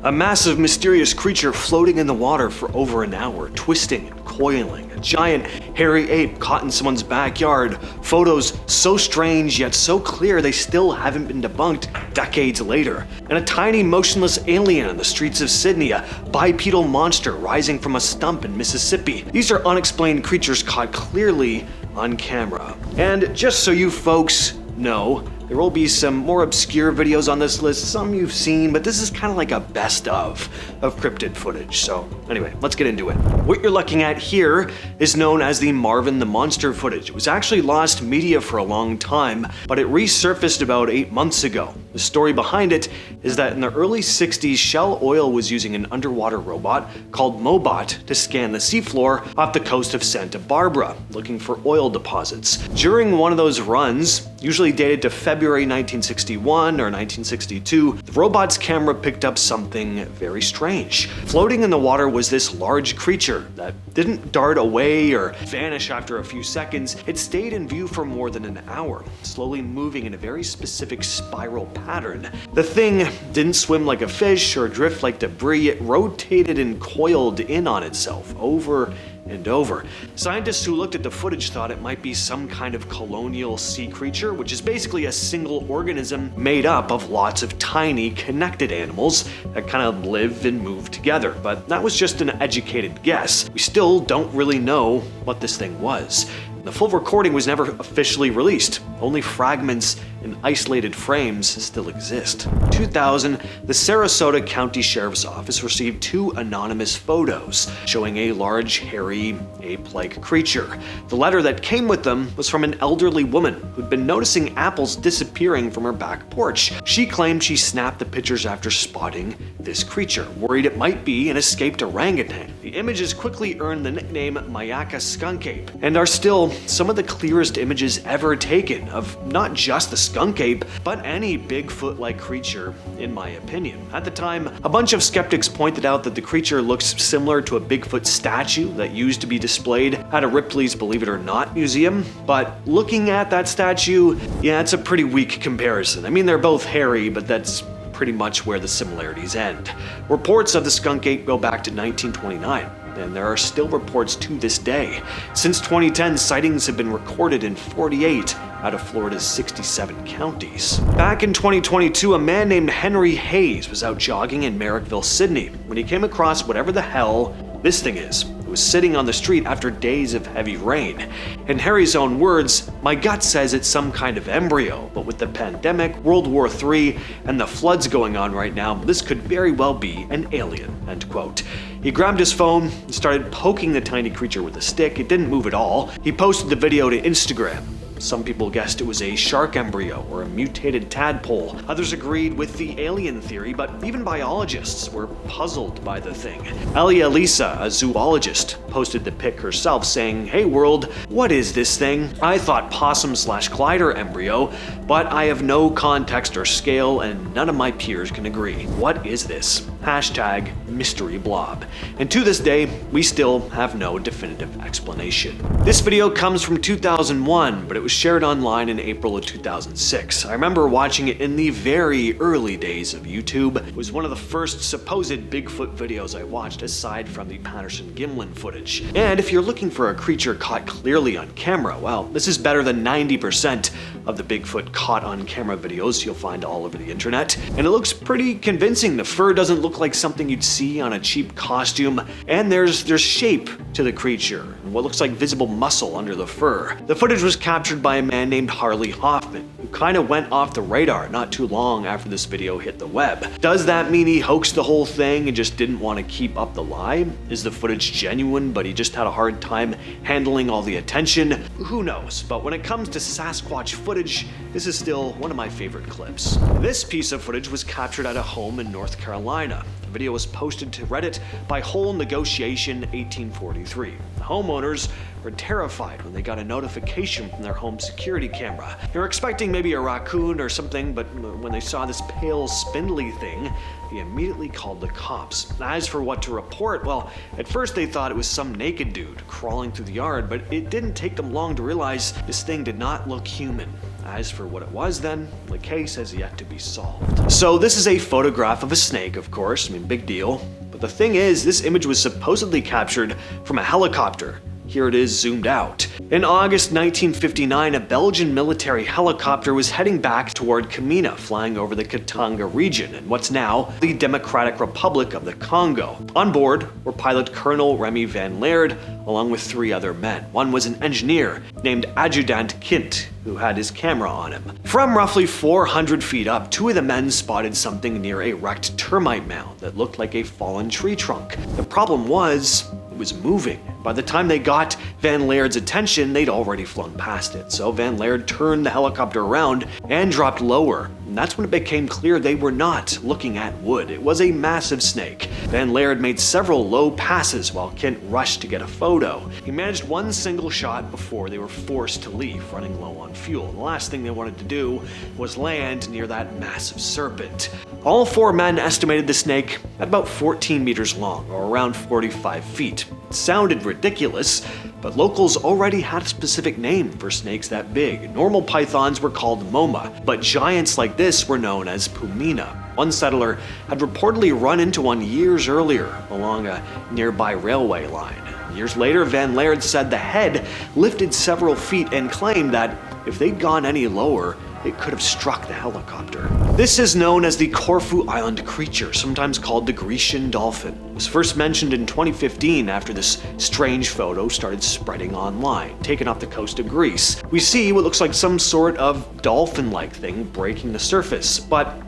A massive, mysterious creature floating in the water for over an hour, twisting and coiling. A giant, hairy ape caught in someone's backyard. Photos so strange yet so clear they still haven't been debunked decades later. And a tiny, motionless alien in the streets of Sydney, a bipedal monster rising from a stump in Mississippi. These are unexplained creatures caught clearly on camera. And just so you folks know, there will be some more obscure videos on this list, some you've seen, but this is kind of like a best of cryptid footage. So anyway, let's get into it. What you're looking at here is known as the Marvin the Monster footage. It was actually lost media for a long time, but it resurfaced about 8 months ago. The story behind it is that in the early 60s, Shell Oil was using an underwater robot called Mobot to scan the seafloor off the coast of Santa Barbara, looking for oil deposits. During one of those runs, usually dated to February 1961 or 1962, the robot's camera picked up something very strange. Floating in the water was this large creature that didn't dart away or vanish after a few seconds. It stayed in view for more than an hour, slowly moving in a very specific spiral pattern. The thing didn't swim like a fish or drift like debris. It rotated and coiled in on itself over and over. Scientists who looked at the footage thought it might be some kind of colonial sea creature, which is basically a single organism made up of lots of tiny connected animals that kind of live and move together. But that was just an educated guess. We still don't really know what this thing was. The full recording was never officially released. Only fragments and isolated frames still exist. In 2000, the Sarasota County Sheriff's Office received 2 anonymous photos showing a large, hairy, ape-like creature. The letter that came with them was from an elderly woman who'd been noticing apples disappearing from her back porch. She claimed she snapped the pictures after spotting this creature, worried it might be an escaped orangutan. The images quickly earned the nickname Mayaka Skunk Ape, and are still some of the clearest images ever taken of not just the skunk ape, but any Bigfoot-like creature, in my opinion. At the time, a bunch of skeptics pointed out that the creature looks similar to a Bigfoot statue that used to be displayed at a Ripley's Believe It or Not museum, but looking at that statue, yeah, it's a pretty weak comparison. I mean, they're both hairy, but that's pretty much where the similarities end. Reports of the skunk ape go back to 1929. And there are still reports to this day. Since 2010, sightings have been recorded in 48 out of Florida's 67 counties. Back in 2022, a man named Henry Hayes was out jogging in Merrickville, Sydney, when he came across whatever the hell this thing is. It was sitting on the street after days of heavy rain. In Harry's own words, "My gut says it's some kind of embryo, but with the pandemic, World War III, and the floods going on right now, this could very well be an alien," end quote. He grabbed his phone and started poking the tiny creature with a stick. It didn't move at all. He posted the video to Instagram. Some people guessed it was a shark embryo or a mutated tadpole. Others agreed with the alien theory, but even biologists were puzzled by the thing. Elia Lisa, a zoologist, posted the pic herself saying, "Hey world, what is this thing? I thought possum/glider embryo, but I have no context or scale and none of my peers can agree. What is this? Hashtag mystery blob." And to this day, we still have no definitive explanation. This video comes from 2001, but it was shared online in April of 2006. I remember watching it in the very early days of YouTube. It was one of the first supposed Bigfoot videos I watched aside from the Patterson Gimlin footage. And if you're looking for a creature caught clearly on camera, well, this is better than 90% of the Bigfoot caught on camera videos you'll find all over the internet. And it looks pretty convincing. The fur doesn't look like something you'd see on a cheap costume, and there's shape to the creature, and what looks like visible muscle under the fur. The footage was captured by a man named Harley Hoffman, who kind of went off the radar not too long after this video hit the web. Does that mean he hoaxed the whole thing and just didn't want to keep up the lie? Is the footage genuine, but he just had a hard time handling all the attention? Who knows? But when it comes to Sasquatch footage, this is still one of my favorite clips. This piece of footage was captured at a home in North Carolina. The video was posted to Reddit by Whole Negotiation 1843. The homeowners were terrified when they got a notification from their home security camera. They were expecting maybe a raccoon or something, but when they saw this pale, spindly thing, they immediately called the cops. As for what to report, well, at first they thought it was some naked dude crawling through the yard, but it didn't take them long to realize this thing did not look human As for what it was then, the case has yet to be solved. So this is a photograph of a snake, of course, big deal. But the thing is, this image was supposedly captured from a helicopter. Here it is zoomed out. In August 1959, a Belgian military helicopter was heading back toward Kamina, flying over the Katanga region in what's now the Democratic Republic of the Congo. On board were pilot Colonel Remy van Lierde, along with 3 other men. One was an engineer named Adjutant Kint, who had his camera on him. From roughly 400 feet up, 2 of the men spotted something near a wrecked termite mound that looked like a fallen tree trunk. The problem was, it was moving. By the time they got Van Lierde's attention, they'd already flown past it. So Van Lierde turned the helicopter around and dropped lower. And that's when it became clear they were not looking at wood. It was a massive snake. Van Lierde made several low passes while Kent rushed to get a photo. He managed one single shot before they were forced to leave, running low on fuel. The last thing they wanted to do was land near that massive serpent. All 4 men estimated the snake at about 14 meters long, or around 45 feet. It sounded ridiculous, but locals already had a specific name for snakes that big. Normal pythons were called moma, but giants like this were known as pumina. One settler had reportedly run into one years earlier along a nearby railway line. Years later, Van Lierde said the head lifted several feet and claimed that if they'd gone any lower, it could have struck the helicopter. This is known as the Corfu Island creature, sometimes called the Grecian dolphin. It was first mentioned in 2015 after this strange photo started spreading online, taken off the coast of Greece. We see what looks like some sort of dolphin-like thing breaking the surface, but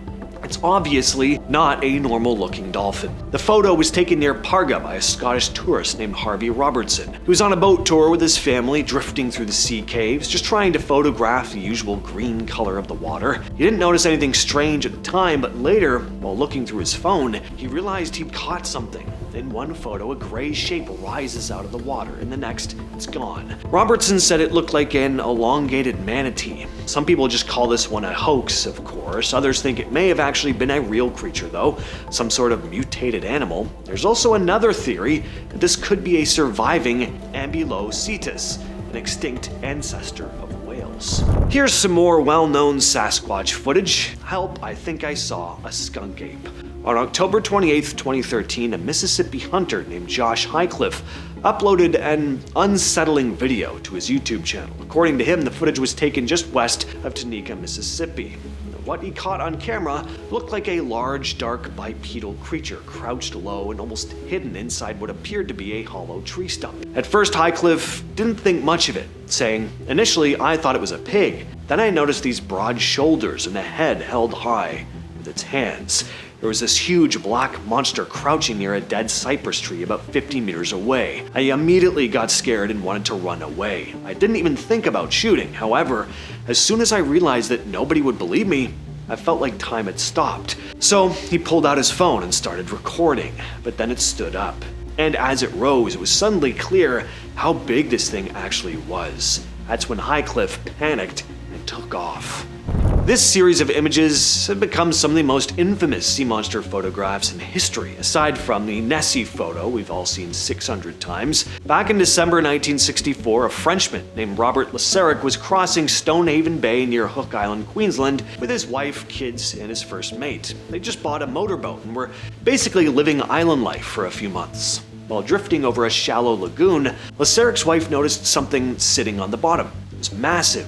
it's obviously not a normal-looking dolphin. The photo was taken near Parga by a Scottish tourist named Harvey Robertson. He was on a boat tour with his family, drifting through the sea caves, just trying to photograph the usual green color of the water. He didn't notice anything strange at the time, but later, while looking through his phone, he realized he'd caught something. In one photo, a gray shape rises out of the water. In the next, it's gone. Robertson said it looked like an elongated manatee. Some people just call this one a hoax, of course. Others think it may have actually been a real creature, though, some sort of mutated animal. There's also another theory that this could be a surviving Ambulocetus, an extinct ancestor of whales. Here's some more well-known Sasquatch footage. Help, I think I saw a skunk ape. On October 28, 2013, a Mississippi hunter named Josh Highcliffe uploaded an unsettling video to his YouTube channel. According to him, the footage was taken just west of Tunica, Mississippi. What he caught on camera looked like a large, dark, bipedal creature crouched low and almost hidden inside what appeared to be a hollow tree stump. At first, Highcliffe didn't think much of it, saying, "Initially, I thought it was a pig. Then I noticed these broad shoulders and a head held high with its hands. There was this huge black monster crouching near a dead cypress tree about 50 meters away. I immediately got scared and wanted to run away. I didn't even think about shooting. However, as soon as I realized that nobody would believe me, I felt like time had stopped. So he pulled out his phone and started recording, but then it stood up. And as it rose, it was suddenly clear how big this thing actually was. That's when Highcliffe panicked and took off. This series of images have become some of the most infamous sea monster photographs in history, aside from the Nessie photo we've all seen 600 times. Back in December 1964, a Frenchman named Robert Laseric was crossing Stonehaven Bay near Hook Island, Queensland, with his wife, kids, and his first mate. They just bought a motorboat and were basically living island life for a few months. While drifting over a shallow lagoon, Laseric's wife noticed something sitting on the bottom. It was massive,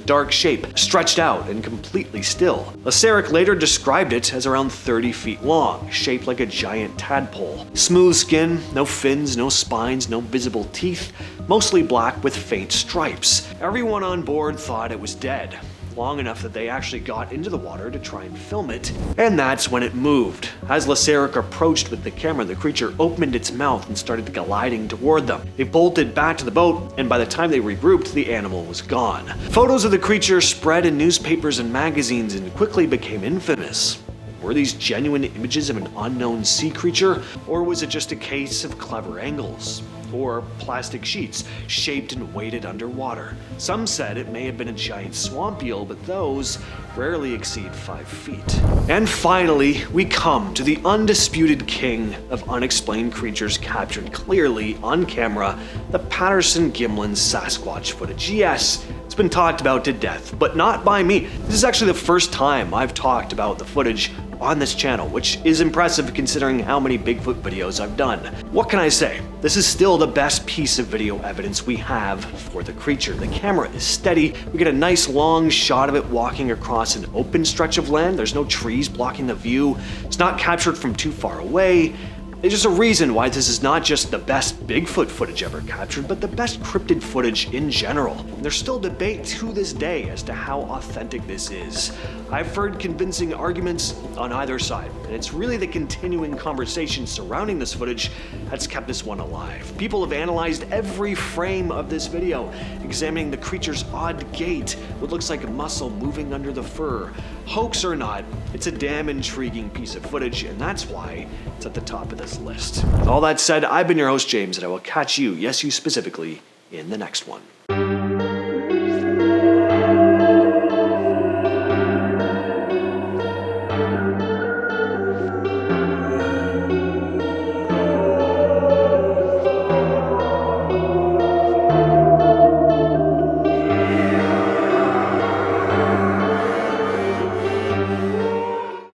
dark shape, stretched out and completely still. Laseric later described it as around 30 feet long, shaped like a giant tadpole. Smooth skin, no fins, no spines, no visible teeth, mostly black with faint stripes. Everyone on board thought it was dead, long enough that they actually got into the water to try and film it. And that's when it moved. As Laseric approached with the camera, the creature opened its mouth and started gliding toward them. They bolted back to the boat, and by the time they regrouped, the animal was gone. Photos of the creature spread in newspapers and magazines and quickly became infamous. Were these genuine images of an unknown sea creature, or was it just a case of clever angles? Or plastic sheets shaped and weighted underwater? Some said it may have been a giant swamp eel, but those rarely exceed 5 feet. And finally, we come to the undisputed king of unexplained creatures captured clearly on camera, the Patterson Gimlin Sasquatch footage. Yes, it's been talked about to death, but not by me. This is actually the first time I've talked about the footage on this channel, which is impressive considering how many Bigfoot videos I've done. What can I say? This is still the best piece of video evidence we have for the creature. The camera is steady, we get a nice long shot of it walking across an open stretch of land, there's no trees blocking the view, it's not captured from too far away. There's just a reason why this is not just the best Bigfoot footage ever captured, but the best cryptid footage in general. There's still debate to this day as to how authentic this is. I've heard convincing arguments on either side, and it's really the continuing conversation surrounding this footage that's kept this one alive. People have analyzed every frame of this video, examining the creature's odd gait, what looks like muscle moving under the fur. Hoax or not, it's a damn intriguing piece of footage, and that's why it's at the top of this list. With all that said, I've been your host, James, and I will catch you, yes you specifically, in the next one.